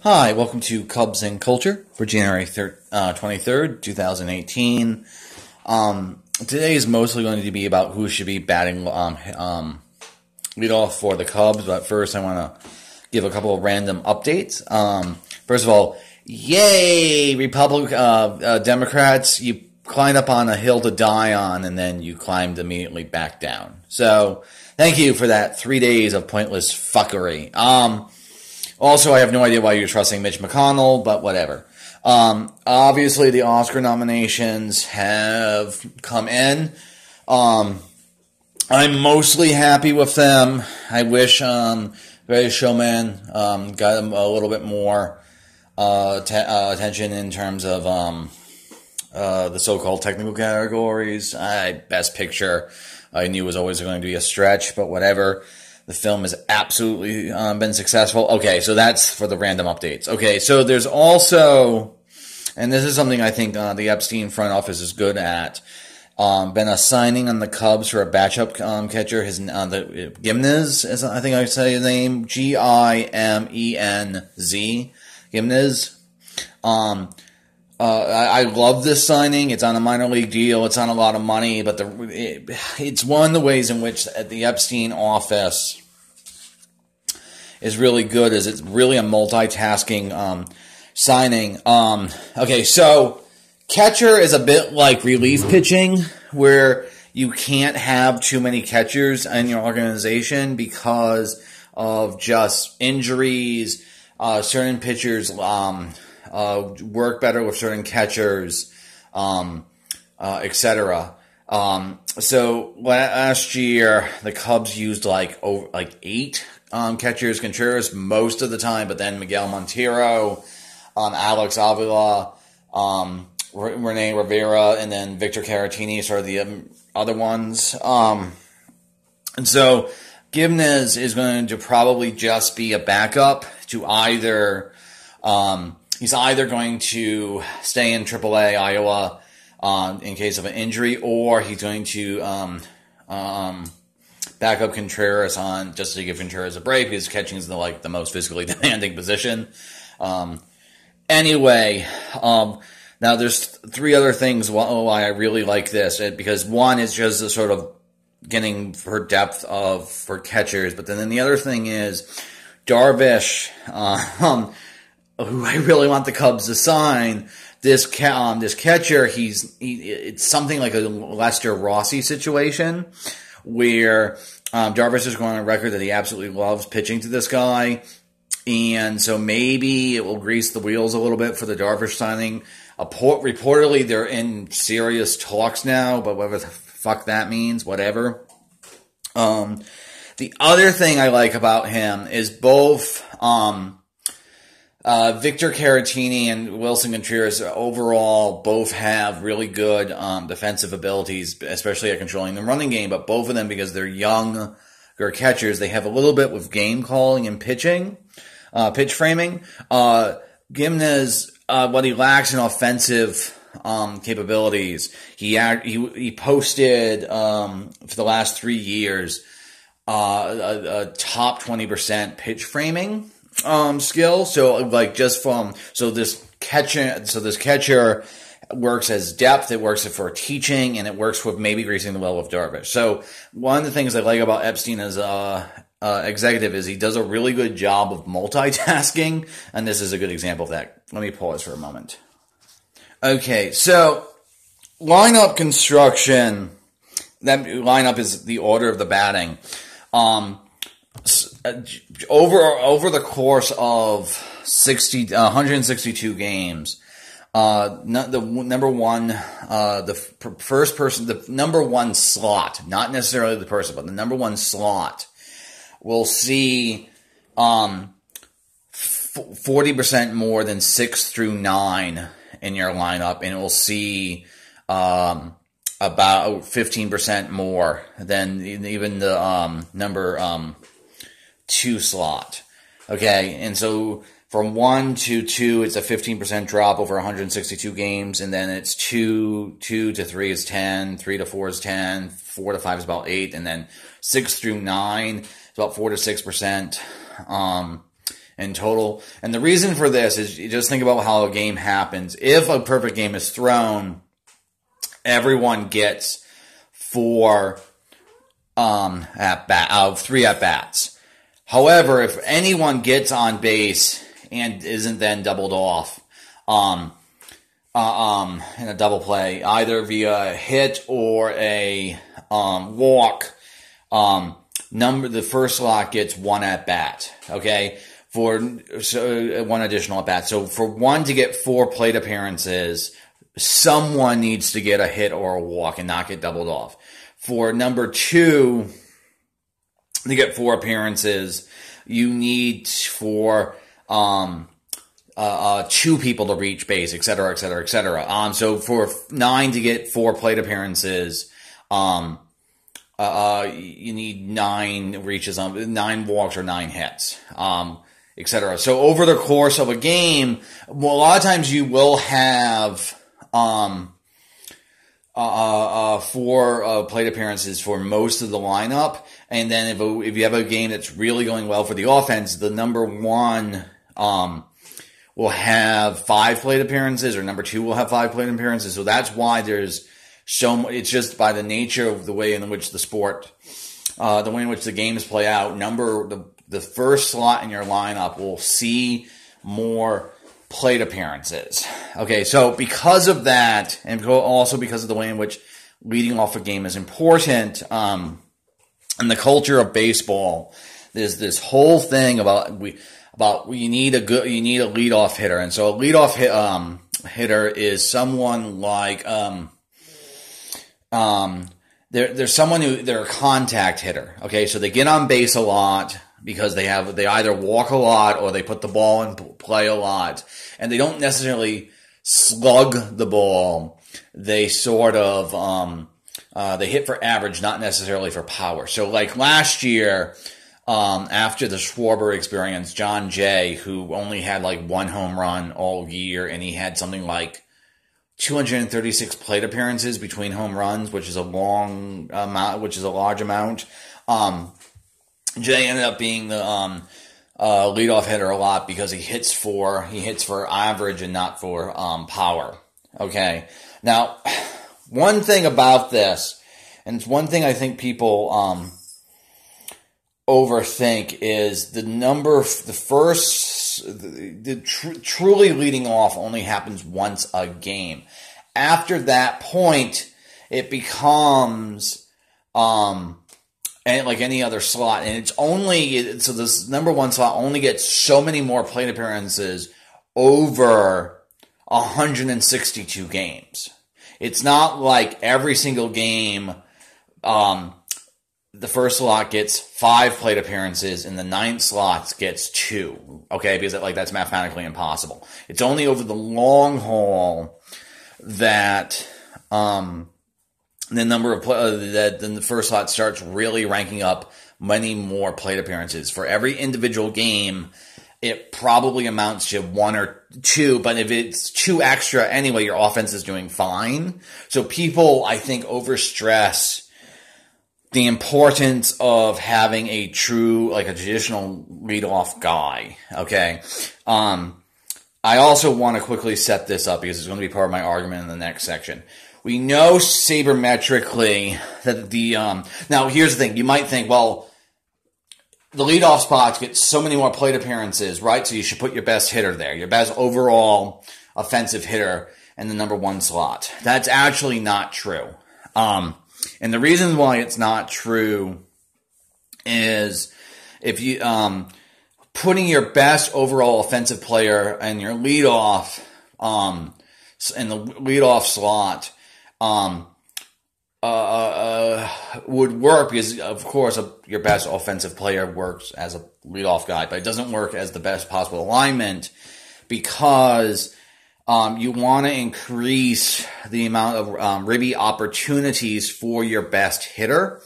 Hi, welcome to Cubs and Culture for January 23rd, 2018. Today is mostly going to be about who should be batting lead off for the Cubs, but first I want to give a couple of random updates. First of all, yay, Democrats, you climbed up on a hill to die on, and then you climbed immediately back down. So, thank you for that 3 days of pointless fuckery. Also, I have no idea why you're trusting Mitch McConnell, but whatever. Obviously, the Oscar nominations have come in. I'm mostly happy with them. I wish Greatest Showman got a little bit more attention in terms of the so-called technical categories. Best Picture, I knew was always going to be a stretch, but whatever. The film has absolutely been successful. Okay, so that's for the random updates. Okay, so there's also, and this is something I think the Epstein front office is good at, been a signing on the Cubs for a backup catcher. His Gimenez, is I think I say his name, Gimenz, Gimenez. I love this signing. It's on a minor league deal. It's on a lot of money, but it's one of the ways in which the Epstein office is really good. Is it's really a multitasking signing. Okay, so catcher is a bit like relief pitching, where you can't have too many catchers in your organization because of just injuries. Certain pitchers work better with certain catchers, etc. So last year the Cubs used like 8 catchers, Contreras most of the time, but then Miguel Montero, Alex Avila, Rene Rivera, and then Victor Caratini sort of the other ones. And so Gimenez is going to probably just be a backup to either. He's either going to stay in AAA Iowa in case of an injury, or he's going to back up Contreras on just to give Contreras a break, because catching is the most physically demanding position. Anyway, now there's 3 other things why I really like this, because one is just a sort of getting for depth for catchers, but then the other thing is Darvish, who I really want the Cubs to sign, this catcher, it's something like a Lester Rossi situation, where Darvish is going on record that he absolutely loves pitching to this guy, and so maybe it will grease the wheels a little bit for the Darvish signing. Reportedly, they're in serious talks now, but whatever the fuck that means, whatever. The other thing I like about him is both Victor Caratini and Wilson Contreras overall both have really good defensive abilities, especially at controlling the running game, but both of them, because they're younger catchers, they have a little bit with game calling and pitch framing. Gimenez, what he lacks in offensive capabilities, he posted for the last 3 years a top 20% pitch framing skill. So this catcher works as depth, it works for teaching, and it works with maybe greasing the well with Darvish. So one of the things I like about Epstein as executive is he does a really good job of multitasking, and this is a good example of that. Let me pause for a moment. Okay, so lineup construction. That lineup is the order of the batting. Over the course of 162 games, the number one, the number one slot, not necessarily the person, but the number one slot will see 40% more than 6 through 9 in your lineup, and it will see about 15% more than even the number 2 slot. Okay, and so from 1 to 2, it's a 15% drop over 162 games, and then it's 2 to 3 is 10, 3 to 4 is 10, 4 to 5 is about 8, and then 6 through 9 is about 4 to 6%. in total. And the reason for this is you just think about how a game happens. If a perfect game is thrown, everyone gets 4 3 at bats. However, if anyone gets on base and isn't then doubled off in a double play, either via a hit or a walk, the first slot gets 1 at bat. Okay, for 1 additional at bat. So for one to get 4 plate appearances, someone needs to get a hit or a walk and not get doubled off. For number 2 to get 4 appearances, you need for 2 people to reach base, et cetera, et cetera, et cetera. So for 9 to get 4 plate appearances, you need 9 reaches, 9 walks or 9 hits, et cetera. So over the course of a game, well, a lot of times you will have 4 plate appearances for most of the lineup, and then if you have a game that's really going well for the offense, the number 1 will have 5 plate appearances, or number 2 will have 5 plate appearances. So that's why there's so much. It's just by the nature of the way in which the sport, the way in which the games play out. The first slot in your lineup will see more plate appearances. Okay, so because of that, and also because of the way in which leading off a game is important, in the culture of baseball, there's this whole thing about you need a leadoff hitter, and so a leadoff hitter is someone like there's someone they're a contact hitter. Okay, so they get on base a lot because they either walk a lot or they put the ball in play a lot, and they don't necessarily slug the ball. They sort of they hit for average, not necessarily for power. So like last year, after the Schwarber experience, John Jay, who only had like 1 home run all year, and he had something like 236 plate appearances between home runs, which is a large amount. Jay ended up being the leadoff hitter a lot because he hits for average and not for power. Okay, now one thing about this, and it's one thing I think people overthink, is truly leading off only happens once a game. After that point, it becomes and like any other slot, and so this number 1 slot only gets so many more plate appearances over 162 games. It's not like every single game, the first slot gets 5 plate appearances and the 9th slot gets 2. Okay, because that's mathematically impossible. It's only over the long haul that the number of then the first slot starts really ranking up many more plate appearances. For every individual game, it probably amounts to 1 or 2, but if it's 2 extra anyway, your offense is doing fine. So people, I think, overstress the importance of having a traditional leadoff guy. Okay. I also want to quickly set this up because it's going to be part of my argument in the next section. We know sabermetrically that now here's the thing. You might think, well, the leadoff spots get so many more plate appearances, right? So you should put your best hitter there, your best overall offensive hitter in the number 1 slot. That's actually not true. And the reason why it's not true is if you putting your best overall offensive player and your leadoff in the leadoff slot would work because, of course, your best offensive player works as a leadoff guy, but it doesn't work as the best possible alignment because you want to increase the amount of ribby opportunities for your best hitter.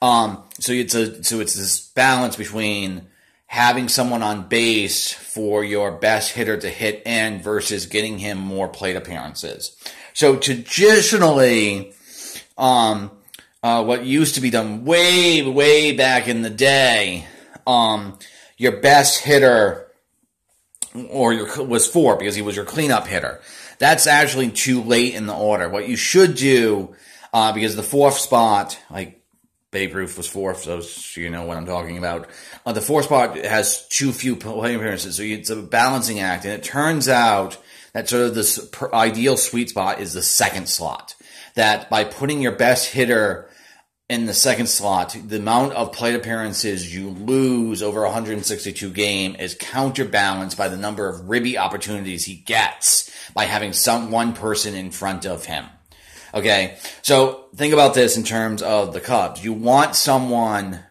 So it's this balance between having someone on base for your best hitter to hit in versus getting him more plate appearances. So traditionally, what used to be done way, way back in the day, your best hitter was 4 because he was your cleanup hitter. That's actually too late in the order. What you should do, because the 4th spot, like Babe Ruth was 4th, so you know what I'm talking about. The 4th spot has too few plate appearances, so it's a balancing act. And it turns out that sort of this ideal sweet spot is the 2nd slot. That by putting your best hitter in the 2nd slot, the amount of plate appearances you lose over 162 game is counterbalanced by the number of ribby opportunities he gets by having one person in front of him. Okay, so think about this in terms of the Cubs. You want someone,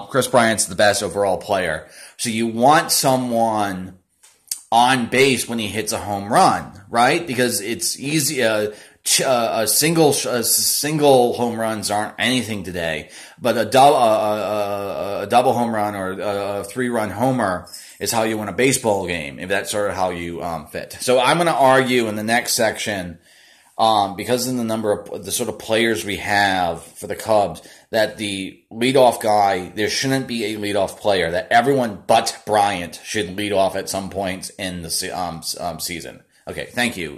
Chris Bryant's the best overall player, so you want someone on base when he hits a home run, right? Because it's easy. Single home runs aren't anything today, but a double home run or a 3-run homer is how you win a baseball game, if that's sort of how you fit. So I'm going to argue in the next section, because of the number of the sort of players we have for the Cubs, that the leadoff guy, there shouldn't be a leadoff player, that everyone but Bryant should lead off at some point in the season. Okay, thank you.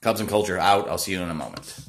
Cubs and Culture out. I'll see you in a moment.